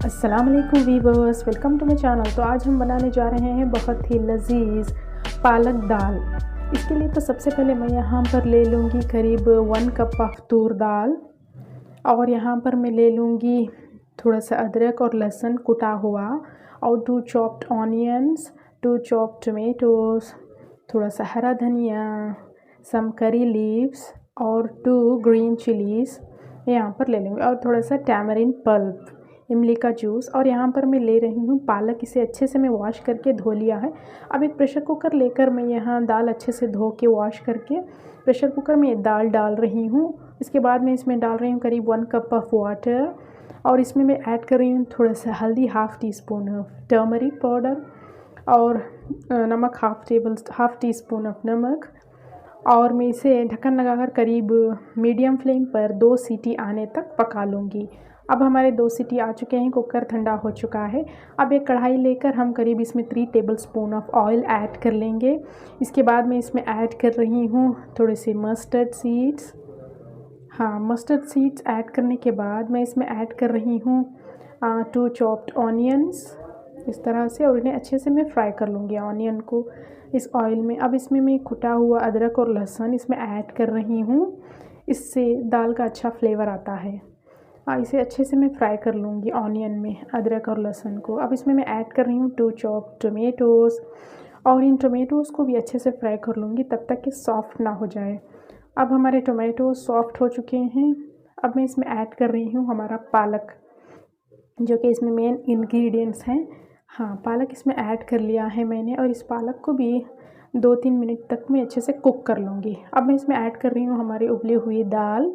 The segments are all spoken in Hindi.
अस्सलाम वालेकुम viewers, welcome to my channel. तो आज हम बनाने जा रहे हैं बहुत ही लजीज पालक दाल। इसके लिए तो सबसे पहले मैं यहाँ पर ले लूँगी करीब 1 कप ऑफ तूर दाल, और यहाँ पर मैं ले लूँगी थोड़ा सा अदरक और लहसुन कुटा हुआ, और 2 चॉप्ड ऑनियंस, 2 चॉप्ड टमेटोज़, थोड़ा सा हरा धनिया, सम करी लीव्स और 2 ग्रीन चिलीज़ यहाँ पर ले लूँगी, और थोड़ा सा टैमरिन पल्प, इमली का जूस। और यहाँ पर मैं ले रही हूँ पालक। इसे अच्छे से मैं वॉश करके धो लिया है। अब एक प्रेशर कुकर लेकर मैं यहाँ दाल अच्छे से धो के वॉश करके प्रेशर कुकर में दाल डाल रही हूँ। इसके बाद मैं इसमें डाल रही हूँ करीब 1 कप ऑफ वाटर, और इसमें मैं ऐड कर रही हूँ थोड़ा सा हल्दी, half tea spoon of turmeric powder, और नमक हाफ़ टी स्पून ऑफ नमक। और मैं इसे ढक्कन लगाकर करीब मीडियम फ्लेम पर 2 सीटी आने तक पका लूँगी। अब हमारे 2 सीटी आ चुके हैं, कुकर ठंडा हो चुका है। अब एक कढ़ाई लेकर हम करीब इसमें 3 टेबलस्पून ऑफ ऑयल ऐड कर लेंगे। इसके बाद मैं इसमें ऐड कर रही हूँ थोड़े से mustard seeds. Mustard seeds add करने के बाद मैं इसमें ऐड कर रही हूँ 2 चॉप्ड ऑनियंस, इस तरह से, और इन्हें अच्छे से मैं फ्राई कर लूँगी ऑनियन को इस ऑयल में। अब इसमें मैं कुटा हुआ अदरक और लहसुन इसमें ऐड कर रही हूँ, इससे दाल का अच्छा फ्लेवर आता है। इसे अच्छे से मैं फ्राई कर लूँगी ऑनियन में अदरक और लहसुन को। अब इसमें मैं ऐड कर रही हूँ 2 चॉप्ड टमेटोज़, और इन टमेटोज़ को भी अच्छे से फ्राई कर लूँगी तब तक कि सॉफ्ट ना हो जाए। अब हमारे टमेटोज़ सॉफ्ट हो चुके हैं। अब मैं इसमें ऐड कर रही हूँ हमारा पालक, जो कि इसमें मेन इंग्रेडिएंट्स हैं। पालक इसमें ऐड कर लिया है मैंने, और इस पालक को भी 2-3 मिनट तक मैं अच्छे से कुक कर लूँगी। अब मैं इसमें ऐड कर रही हूँ हमारी उबली हुई दाल,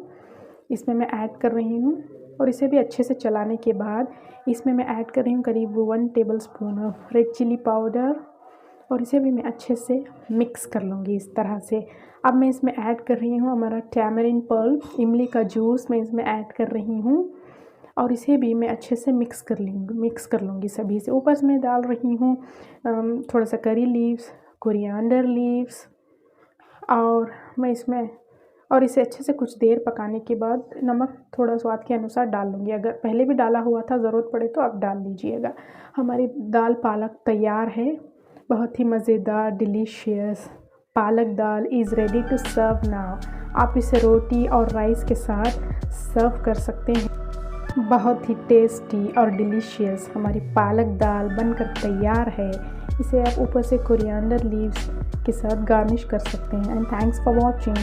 इसमें मैं ऐड कर रही हूँ, और इसे भी अच्छे से चलाने के बाद इसमें मैं ऐड कर रही हूँ करीब 1 tablespoon of red chilli powder, और इसे भी मैं अच्छे से मिक्स कर लूँगी इस तरह से। अब मैं इसमें ऐड कर रही हूँ हमारा टैमरिन पल्प, इमली का जूस मैं इसमें ऐड कर रही हूँ, और इसे भी मैं अच्छे से मिक्स कर लूँगी सभी से। ऊपर से मैं डाल रही हूँ थोड़ा सा करी लीव्स, कोरिएंडर लीव्स, और इसे अच्छे से कुछ देर पकाने के बाद नमक थोड़ा स्वाद के अनुसार डाल लूँगी। अगर पहले भी डाला हुआ था, ज़रूरत पड़े तो आप डाल लीजिएगा। हमारी दाल पालक तैयार है। बहुत ही मज़ेदार delicious palak dal is ready to serve now. आप इसे रोटी और राइस के साथ सर्व कर सकते हैं। बहुत ही टेस्टी और डिलीशियस हमारी पालक दाल बनकर तैयार है। इसे आप ऊपर से कोरिएंडर लीव्स के साथ गार्निश कर सकते हैं। And thanks for watching.